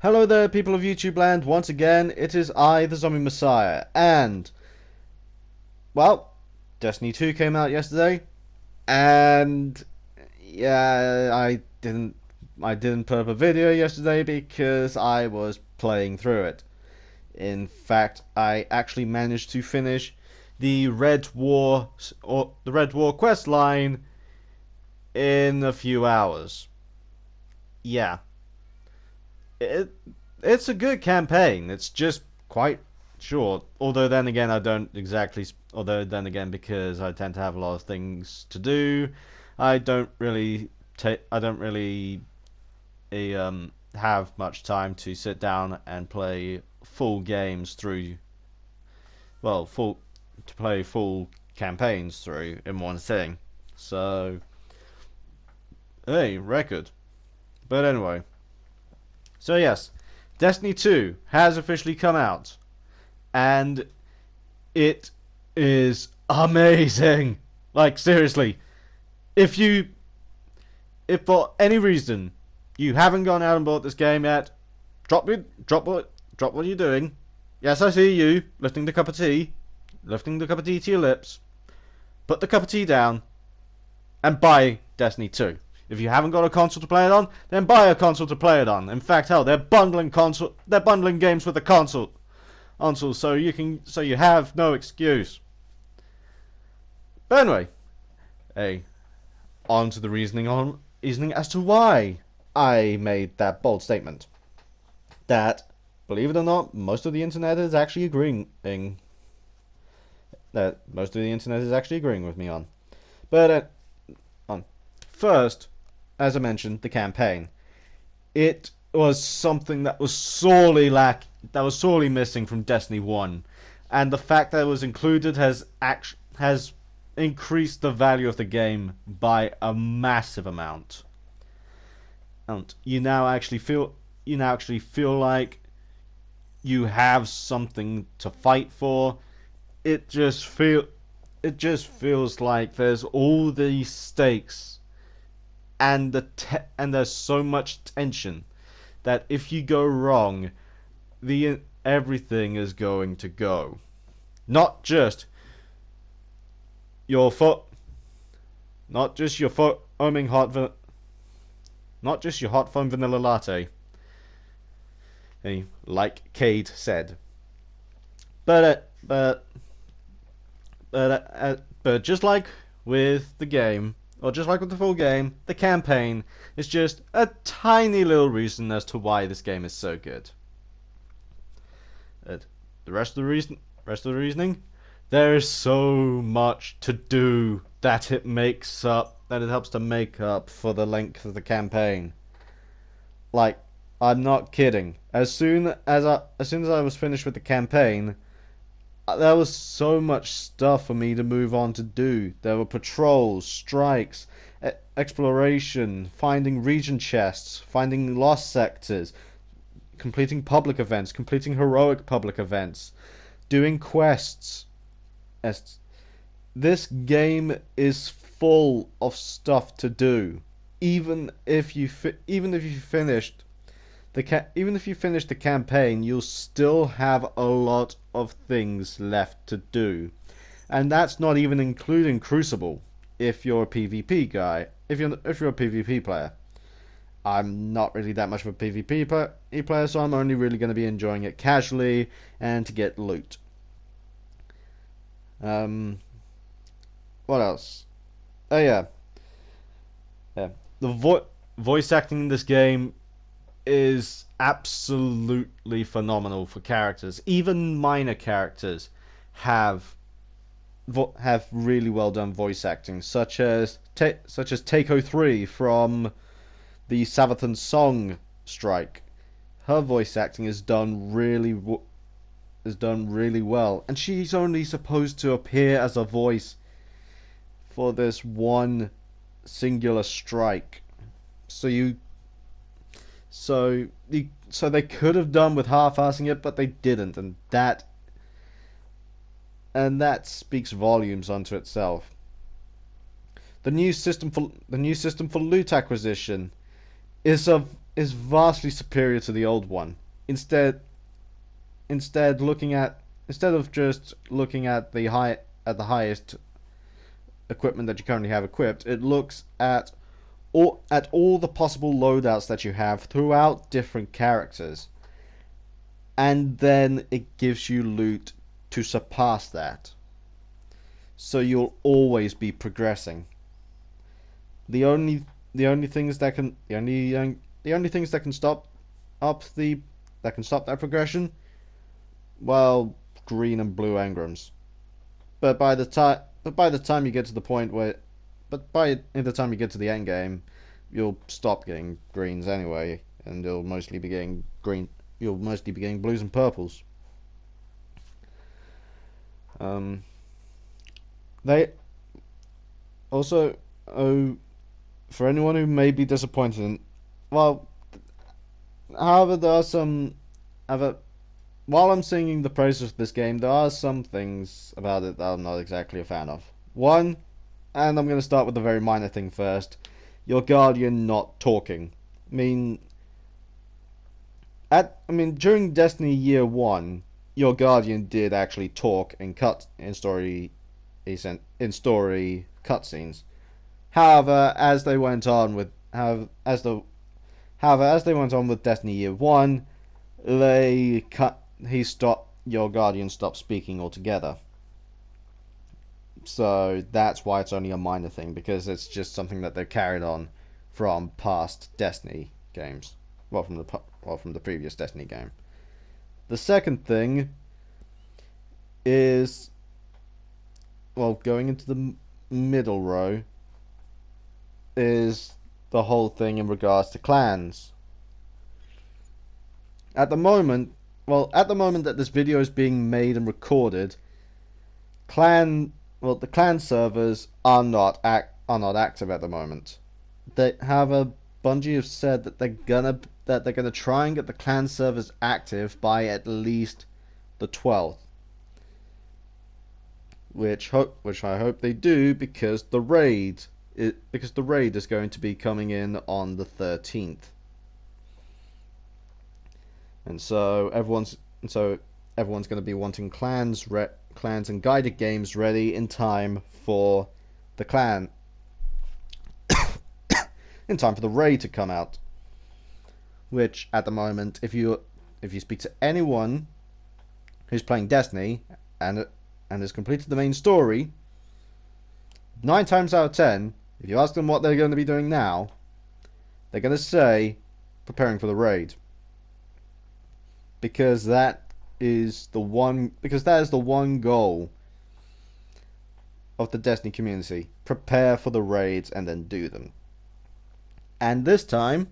Hello there, people of YouTube land. Once again, it is I, the Zombie Messiah, and well, Destiny 2 came out yesterday, and yeah, I didn't put up a video yesterday because I was playing through it. In fact, I actually managed to finish the Red War quest line in a few hours. Yeah, it it's a good campaign. It's just quite short. Although then again, I don't exactly. Although then again, because I tend to have a lot of things to do, I don't really take. I don't really have much time to sit down and play full games through. Well, full to play full campaigns through in one sitting. So, hey, record. But anyway, so yes, Destiny 2 has officially come out, and it is amazing. Like seriously, if you if for any reason you haven't gone out and bought this game yet, drop what you're doing. Yes, I see you lifting the cup of tea to your lips. Put the cup of tea down and buy Destiny 2. If you haven't got a console to play it on, then buy a console to play it on. In fact, hell, they're bundling games with the console, so you have no excuse. But anyway, hey, on to the reasoning as to why I made that bold statement. That, believe it or not, most of the internet is actually agreeing with me on. But on first, as I mentioned, the campaign. It was something that was sorely missing from Destiny 1, and the fact that it was included has increased the value of the game by a massive amount. And you now actually feel like you have something to fight for. It just feels like there's all these stakes, and there's so much tension that if you go wrong, everything is going to go. Not just your foot, not just your hot foam vanilla latte. Like Cade said, but just like with the game, or just like with the full game, the campaign is just a tiny little reason as to why this game is so good. The rest of the reasoning, there is so much to do that it helps to make up for the length of the campaign. Like, I'm not kidding. As soon as I was finished with the campaign, there was so much stuff for me to move on to do. There were patrols, strikes, exploration, finding region chests, finding lost sectors, completing public events, completing heroic public events, doing quests. This game is full of stuff to do. Even if you finished the campaign, you'll still have a lot of things left to do, and that's not even including Crucible. If you're a PvP guy, if you're a PvP player, I'm not really that much of a PvP player, so I'm only really going to be enjoying it casually and to get loot. What else? Oh yeah, the voice acting in this game is absolutely phenomenal for characters. Even minor characters have really well done voice acting, such as Takeo 3 from the Savathun Song Strike. Her voice acting is done really well, and she's only supposed to appear as a voice for this one singular strike. So they could have done with half-assing it, but they didn't, and that speaks volumes unto itself. The new system for loot acquisition is vastly superior to the old one. Instead, instead looking at instead of just looking at the highest equipment that you currently have equipped, it looks at all the possible loadouts that you have throughout different characters, and then it gives you loot to surpass that. So you'll always be progressing. The only the only things that can the only things that can up the stop that progression, well, green and blue engrams. But by the time you get to the point where but by the time you get to the end game, you'll stop getting greens anyway, and you'll mostly be getting blues and purples. Um, they also, oh, for anyone who may be disappointed in, well, however, there are some other. While I'm singing the praises of this game, there are some things about it that I'm not exactly a fan of. One, and I'm going to start with the very minor thing first, your Guardian not talking. I mean, during Destiny Year 1, your Guardian did actually talk in story cutscenes. However, as they went on with as they went on with Destiny Year 1, they cut he stopped your Guardian stopped speaking altogether. So that's why it's only a minor thing, because it's just something that they've carried on from past Destiny games. From the previous Destiny game. The second thing is, well, going into the middle row, is the whole thing in regards to clans. At the moment, at the moment that this video is being made and recorded, the clan servers are not active at the moment. Bungie have said that they're gonna try and get the clan servers active by at least the 12th, which I hope they do, because the raid is going to be coming in on the 13th. And so everyone's going to be wanting clans and guided games ready in time for the clan in time for the raid to come out. Which at the moment, if you speak to anyone who's playing Destiny and has completed the main story, 9 times out of 10, if you ask them what they're going to be doing now, they're going to say preparing for the raid. Because that is the one goal of the Destiny community: prepare for the raids and then do them. And this time,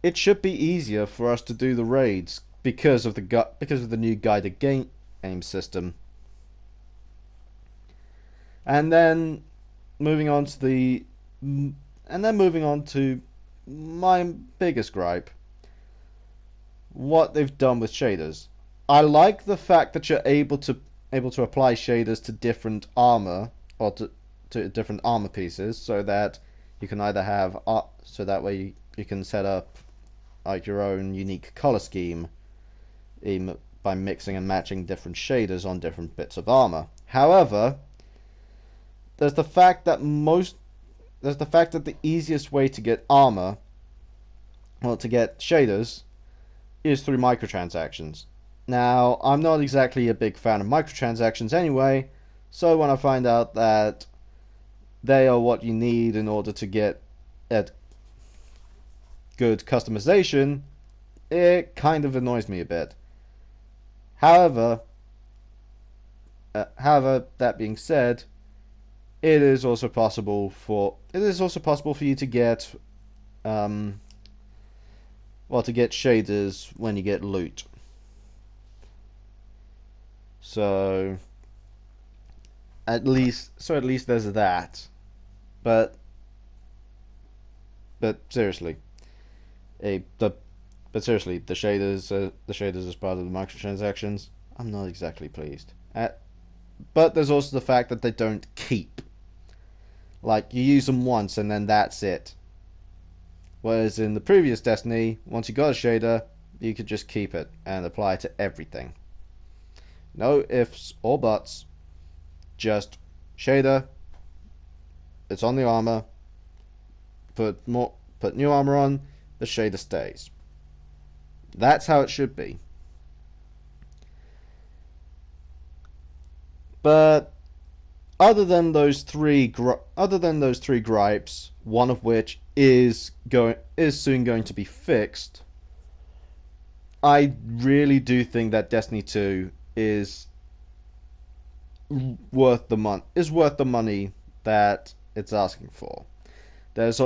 it should be easier for us to do the raids because of the new guided game system. And then moving on to my biggest gripe: what they've done with shaders. I like the fact that you're able to apply shaders to different armor, or to different armor pieces, so that you can either have so that way you can set up like your own unique color scheme by mixing and matching different shaders on different bits of armor. However, there's the fact that the easiest way to get armor, to get shaders, is through microtransactions. Now, I'm not exactly a big fan of microtransactions anyway, so when I find out that they are what you need in order to get at good customization, it kind of annoys me a bit. However, that being said, it is also possible for you to get to get shaders when you get loot. So at least there's that. But seriously, the shaders as part of the microtransactions, I'm not exactly pleased. But there's also the fact that they don't keep. Like, you use them once and then that's it. Whereas in the previous Destiny, once you got a shader, you could just keep it and apply it to everything. No ifs or buts, just shader, it's on the armor, put new armor on, the shader stays. That's how it should be. But other than those three gripes, one of which is soon going to be fixed, I really do think that Destiny 2 is worth the money that it's asking for. There's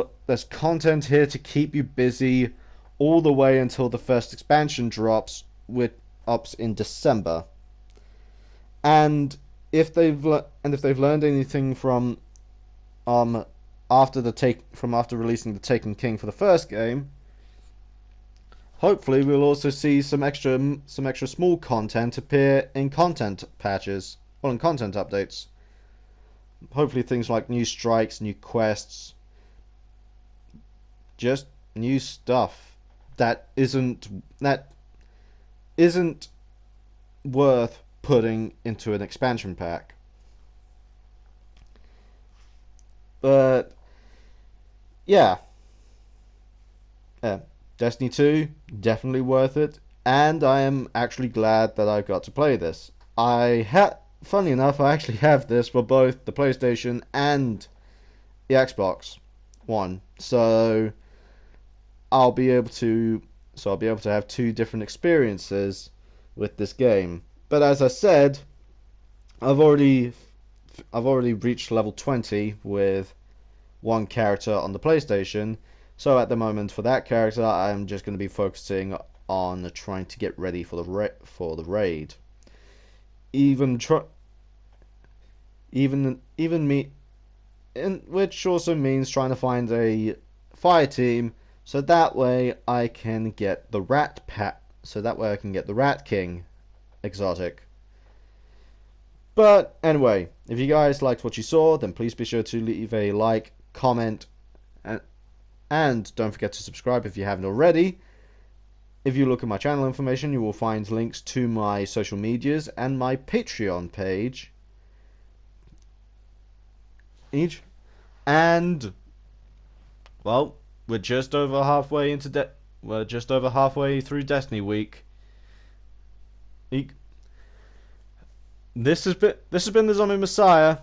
content here to keep you busy all the way until the first expansion drops, which ups in December. And if they've learned anything from after releasing the Taken King for the first game, hopefully we'll also see some extra small content appear in content patches or in content updates. Hopefully things like new strikes, new quests, just new stuff that isn't worth putting into an expansion pack. But yeah, Destiny 2 definitely worth it, and I am actually glad that I got to play this. Funny enough, I actually have this for both the PlayStation and the Xbox One, so I'll be able to have two different experiences with this game. But as I said, I've already reached level 20 with one character on the PlayStation. So at the moment for that character, I'm just going to be focusing on trying to get ready for the raid. Which also means trying to find a fire team, so that way I can get the Rat King exotic. But anyway, if you guys liked what you saw, then please be sure to leave a like, comment, and don't forget to subscribe if you haven't already. If you look at my channel information, you will find links to my social medias and my Patreon page. And well, we're just over halfway through Destiny week. This has been the Zombie Messiah.